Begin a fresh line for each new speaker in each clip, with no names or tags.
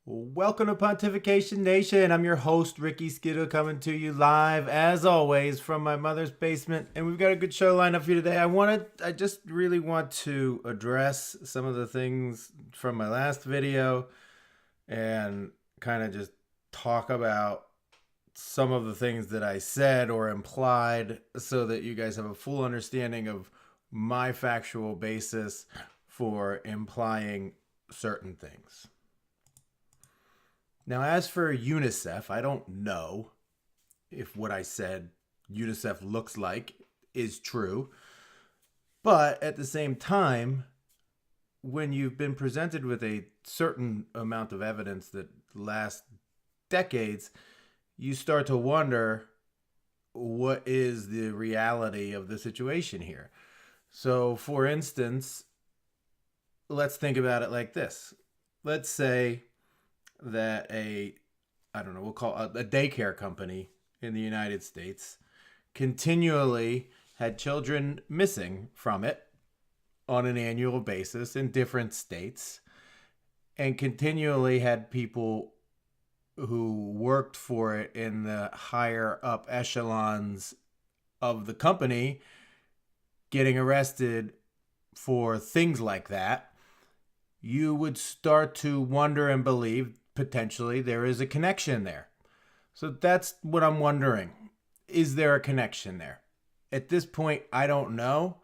Welcome to Pontification Nation. I'm your host, Ricky Skidoo, coming to you live, as always, from my mother's basement. And we've got a good show lined up for you today. I just really want to address some of the things from my last video and kind of just talk about some of the things that I said or implied so that you guys have a full understanding of my factual basis for implying certain things. Now, as for UNICEF, I don't know if what I said UNICEF looks like is true. But at the same time, when you've been presented with a certain amount of evidence that lasts decades, you start to wonder what is the reality of the situation here. So, for instance, let's think about it like this. Let's say that we'll call a daycare company in the United States continually had children missing from it on an annual basis in different states, and continually had people who worked for it in the higher up echelons of the company getting arrested for things like that. You would start to wonder and believe potentially there is a connection there. So that's what I'm wondering. Is there a connection there? At this point, I don't know,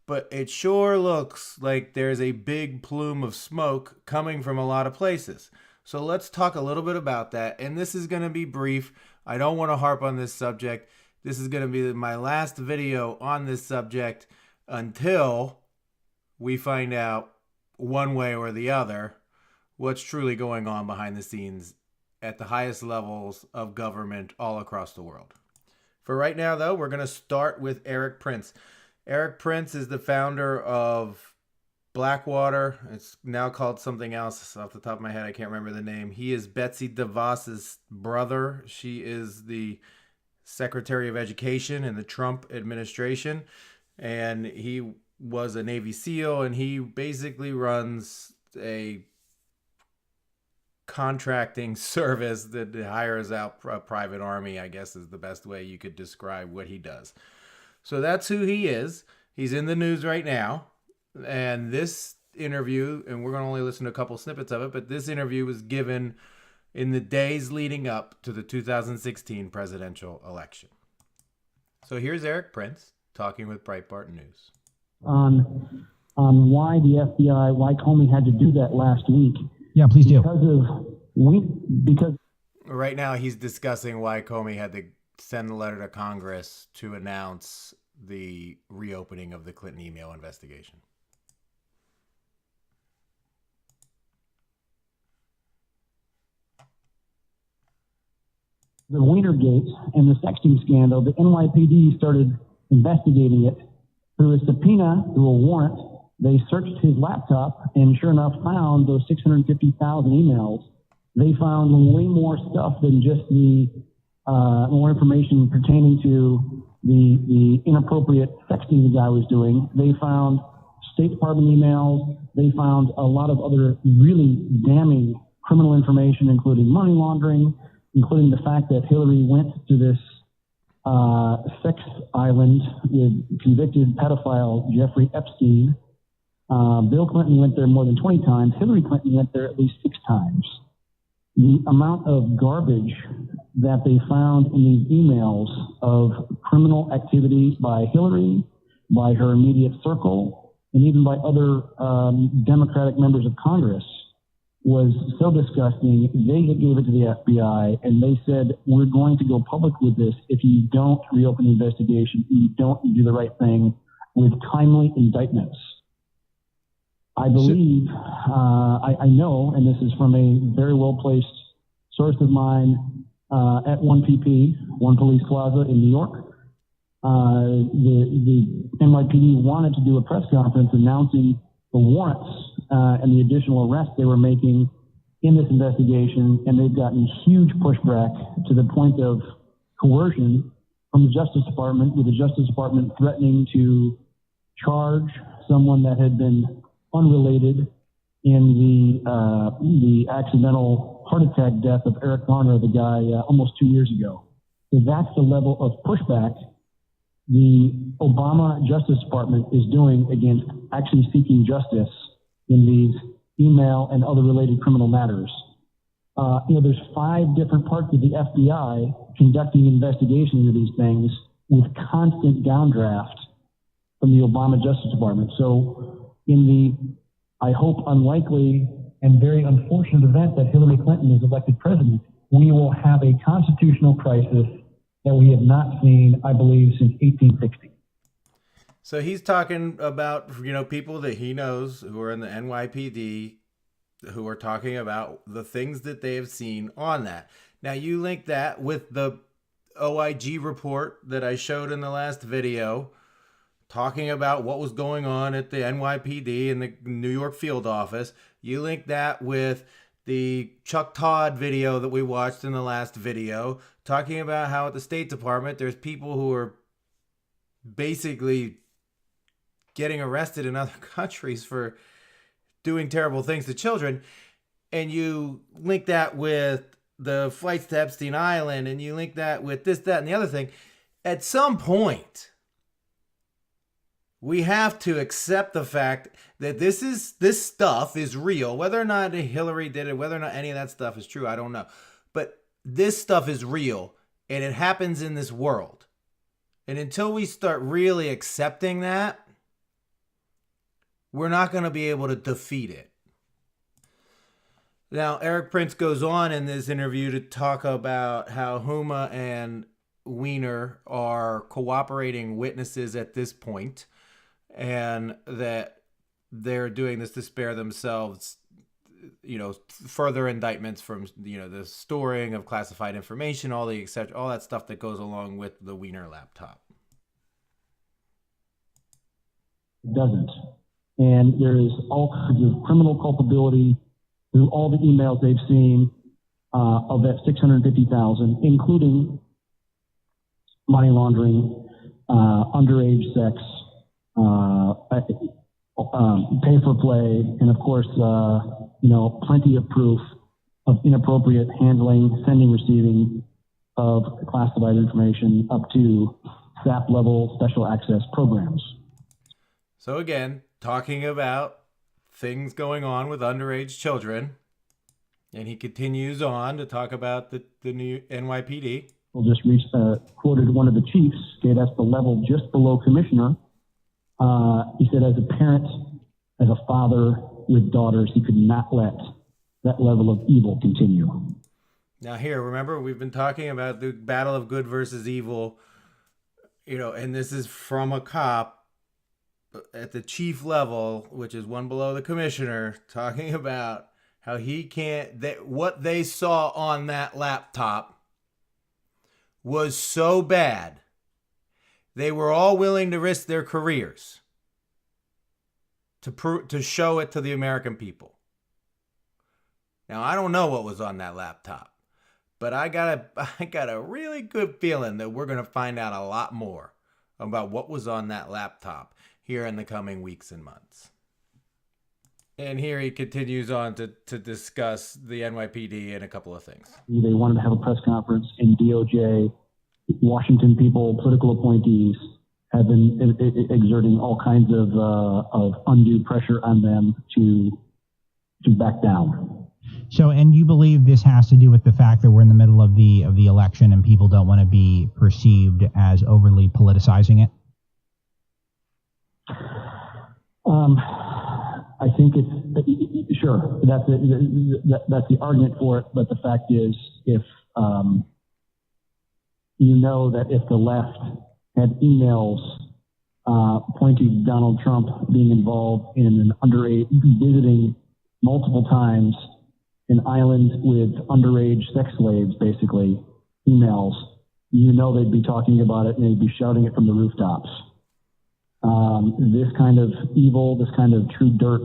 but it sure looks like there's a big plume of smoke coming from a lot of places. So let's talk a little bit about that. And this is going to be brief. I don't want to harp on this subject. This is going to be my last video on this subject until we find out one way or the other what's truly going on behind the scenes at the highest levels of government all across the world. For right now, though, we're going to start with Erik Prince. Erik Prince is the founder of Blackwater. It's now called something else. Off the top of my head, I can't remember the name. He is Betsy DeVos's brother. She is the Secretary of Education in the Trump administration, and he was a Navy SEAL, and he basically runs a contracting service that hires out a private army, I guess is the best way you could describe what he does. So that's who he is. He's in the news right now. And this interview, and we're going to only listen to a couple snippets of it, but this interview was given in the days leading up to the 2016 presidential election. So here's Erik Prince talking with Breitbart News.
On why the FBI, why Comey had to do that last week.
Yeah, please do.
Because
right now he's discussing why Comey had to send a letter to Congress to announce the reopening of the Clinton email investigation.
the Wienergate and the sexting scandal, the NYPD started investigating it through a subpoena, through a warrant. They searched his laptop and sure enough found those 650,000 emails. They found way more stuff than just the more information pertaining to the inappropriate sexting the guy was doing. They found State Department emails. They found a lot of other really damning criminal information, including money laundering, including the fact that Hillary went to this sex island with convicted pedophile Jeffrey Epstein. Bill Clinton went there more than 20 times. Hillary Clinton went there at least 6 times. The amount of garbage that they found in these emails of criminal activity by Hillary, by her immediate circle, and even by other Democratic members of Congress was so disgusting. They gave it to the FBI, and they said, we're going to go public with this if you don't reopen the investigation, you don't do the right thing with timely indictments. I believe, I know, and this is from a very well-placed source of mine at 1PP, One Police Plaza in New York. The NYPD wanted to do a press conference announcing the warrants and the additional arrests they were making in this investigation, and they've gotten huge pushback to the point of coercion from the Justice Department, with the Justice Department threatening to charge someone that had been unrelated in the accidental heart attack death of Eric Garner, the guy almost 2 years ago. So that's the level of pushback the Obama Justice Department is doing against actually seeking justice in these email and other related criminal matters. There's 5 different parts of the FBI conducting investigations into these things with constant downdraft from the Obama Justice Department. So in the, I hope, unlikely and very unfortunate event that Hillary Clinton is elected president, we will have a constitutional crisis that we have not seen, I believe, since 1860.
So he's talking about, people that he knows who are in the NYPD who are talking about the things that they have seen on that. Now you link that with the OIG report that I showed in the last video, talking about what was going on at the NYPD and the New York field office. You link that with the Chuck Todd video that we watched in the last video, talking about how at the State Department, there's people who are basically getting arrested in other countries for doing terrible things to children. And you link that with the flights to Epstein Island, and you link that with this, that, and the other thing. At some point, we have to accept the fact that this stuff is real. Whether or not Hillary did it, whether or not any of that stuff is true, I don't know. But this stuff is real, and it happens in this world. And until we start really accepting that, we're not going to be able to defeat it. Now, Erik Prince goes on in this interview to talk about how Huma and Weiner are cooperating witnesses at this point, and that they're doing this to spare themselves, further indictments from, the storing of classified information, all the etc., all that stuff that goes along with the Weiner laptop.
It doesn't. And there is all kinds of criminal culpability through all the emails they've seen of that 650,000, including money laundering, underage sex, pay for play, and of course, plenty of proof of inappropriate handling, sending, receiving of classified information up to SAP level special access programs.
So again, talking about things going on with underage children, and he continues on to talk about the new NYPD.
We'll just quoted one of the chiefs. Okay, that's the level just below commissioner. He said, as a parent, as a father with daughters, he could not let that level of evil continue.
Now here, remember, we've been talking about the battle of good versus evil, and this is from a cop at the chief level, which is one below the commissioner, talking about how he can't, that what they saw on that laptop was so bad, they were all willing to risk their careers to show it to the American people. Now, I don't know what was on that laptop, but I got a really good feeling that we're going to find out a lot more about what was on that laptop here in the coming weeks and months. And here he continues on to discuss the NYPD and a couple of things.
They wanted to have a press conference, and DOJ, Washington people, political appointees have been exerting all kinds of undue pressure on them to back down.
So, and you believe this has to do with the fact that we're in the middle of the election and people don't want to be perceived as overly politicizing it?
I think it's sure that's the argument for it. But the fact is, if that if the left had emails pointing to Donald Trump being involved in an underage, visiting multiple times an island with underage sex slaves, basically emails, they'd be talking about it and they'd be shouting it from the rooftops. This kind of evil, this kind of true dirt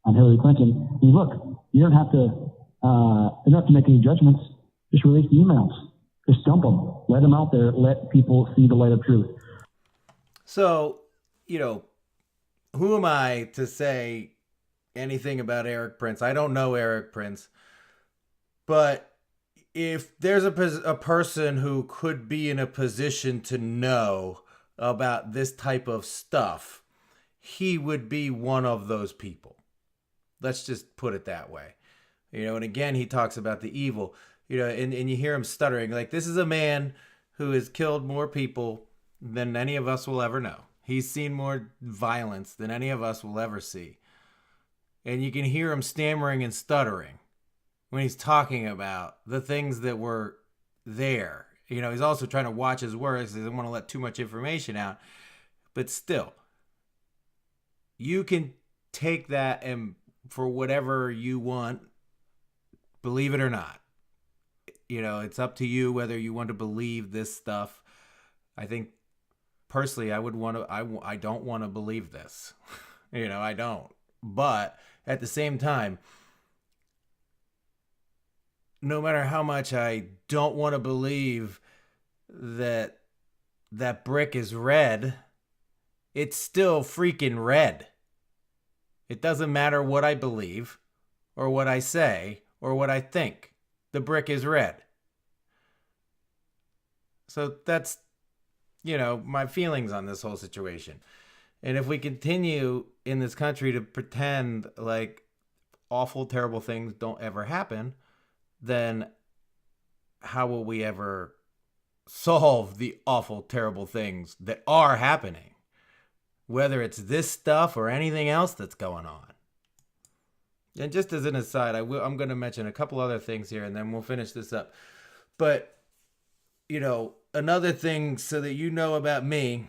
on Hillary Clinton. I mean, look, you don't have to make any judgments. Just release the emails. Just dump them. Let them out there. Let people see the light of truth.
So, who am I to say anything about Eric Prince. I don't know Eric Prince. But if there's a person who could be in a position to know about this type of stuff, he would be one of those people. Let's just put it that way. And again, he talks about the evil, and you hear him stuttering. Like, this is a man who has killed more people than any of us will ever know. He's seen more violence than any of us will ever see. And you can hear him stammering and stuttering when he's talking about the things that were there. He's also trying to watch his words. He doesn't want to let too much information out. But still, you can take that and for whatever you want, believe it or not. It's up to you whether you want to believe this stuff. I think personally, I don't want to believe this. I don't. But at the same time, no matter how much I don't want to believe that that brick is red, it's still freaking red. It doesn't matter what I believe or what I say or what I think. The brick is red. So that's, my feelings on this whole situation. And if we continue in this country to pretend like awful, terrible things don't ever happen, then how will we ever solve the awful, terrible things that are happening? Whether it's this stuff or anything else that's going on. And just as an aside, I'm going to mention a couple other things here and then we'll finish this up. But, another thing so that you know about me,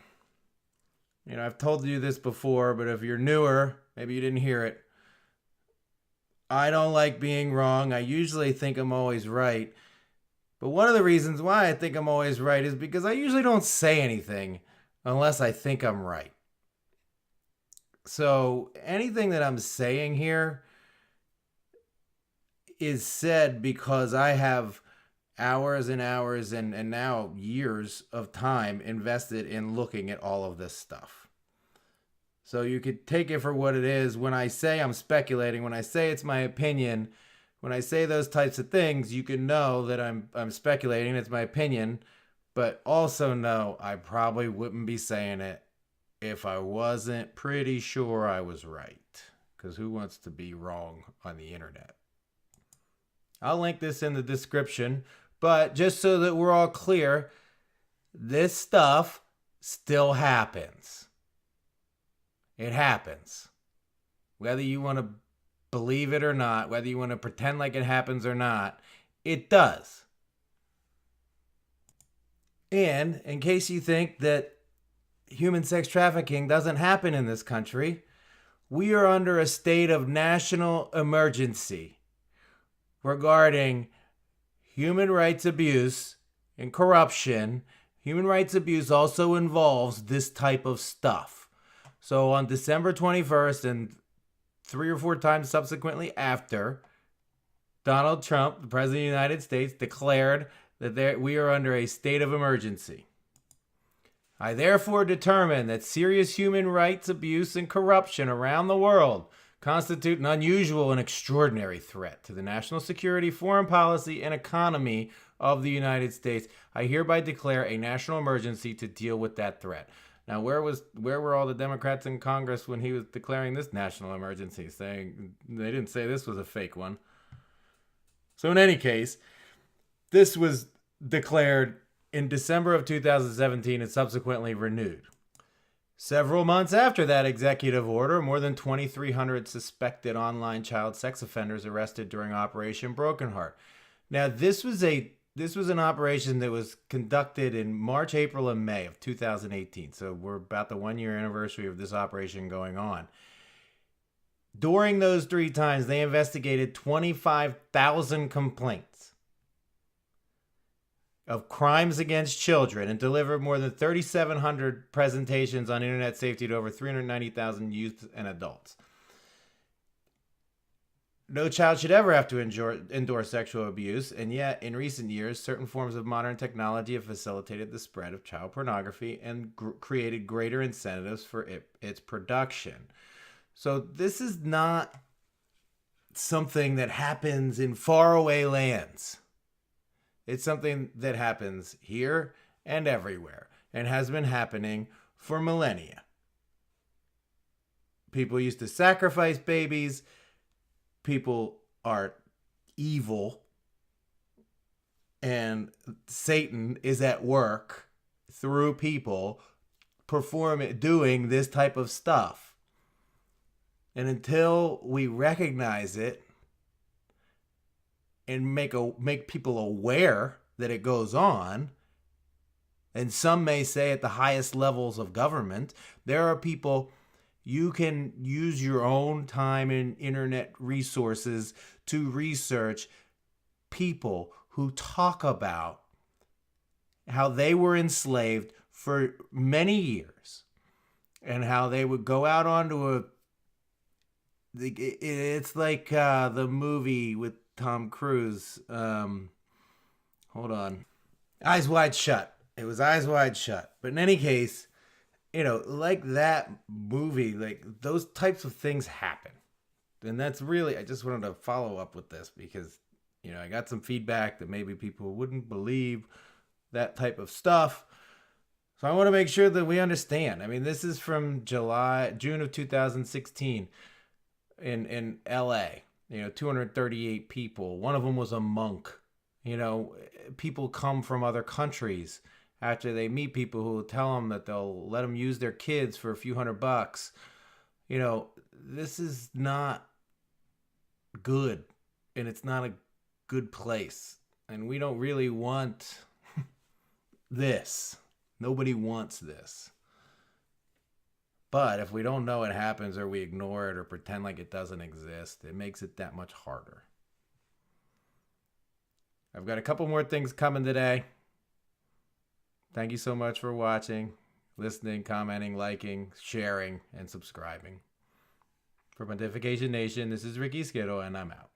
I've told you this before, but if you're newer, maybe you didn't hear it. I don't like being wrong. I usually think I'm always right. But one of the reasons why I think I'm always right is because I usually don't say anything unless I think I'm right. So anything that I'm saying here is said because I have hours and hours and now years of time invested in looking at all of this stuff. So you could take it for what it is. When I say I'm speculating, when I say it's my opinion, when I say those types of things, you can know that I'm speculating, it's my opinion, but also know I probably wouldn't be saying it if I wasn't pretty sure I was right. Because who wants to be wrong on the internet? I'll link this in the description, but just so that we're all clear, this stuff still happens. It happens. Whether you want to believe it or not, whether you want to pretend like it happens or not, it does. And in case you think that human sex trafficking doesn't happen in this country, we are under a state of national emergency regarding human rights abuse and corruption. Human rights abuse also involves this type of stuff. So on December 21st and 3 or 4 times subsequently after, Donald Trump, the President of the United States, declared that we are under a state of emergency. I therefore determine that serious human rights abuse and corruption around the world constitute an unusual and extraordinary threat to the national security, foreign policy, and economy of the United States. I hereby declare a national emergency to deal with that threat. Now, where were all the Democrats in Congress when he was declaring this national emergency? Saying they didn't say this was a fake one. So in any case, this was declared in December of 2017 and subsequently renewed. Several months after that executive order, more than 2,300 suspected online child sex offenders arrested during Operation Broken Heart. Now, this was an operation that was conducted in March, April, and May of 2018. So we're about the 1-year anniversary of this operation going on. During those 3 times, they investigated 25,000 complaints of crimes against children and delivered more than 3,700 presentations on internet safety to over 390,000 youth and adults. No child should ever have to endure sexual abuse, and yet, in recent years, certain forms of modern technology have facilitated the spread of child pornography and created greater incentives for its production. So this is not something that happens in faraway lands. It's something that happens here and everywhere and has been happening for millennia. People used to sacrifice babies. People are evil. And Satan is at work through people doing this type of stuff. And until we recognize it and make people aware that it goes on, and some may say at the highest levels of government, there are people, you can use your own time and internet resources to research people who talk about how they were enslaved for many years and how they would go out onto it's like the movie with Tom Cruise. Hold on. Eyes Wide Shut. It was Eyes Wide Shut. But in any case, like that movie, like those types of things happen. And that's really, I just wanted to follow up with this because, I got some feedback that maybe people wouldn't believe that type of stuff. So I want to make sure that we understand. I mean, this is from June of 2016 in LA. 238 people. One of them was a monk. People come from other countries after they meet people who will tell them that they'll let them use their kids for a few $100. This is not good, and it's not a good place. And we don't really want this. Nobody wants this. But if we don't know it happens or we ignore it or pretend like it doesn't exist, it makes it that much harder. I've got a couple more things coming today. Thank you so much for watching, listening, commenting, liking, sharing, and subscribing. For Pontification Nation, this is Ricky Skittle, and I'm out.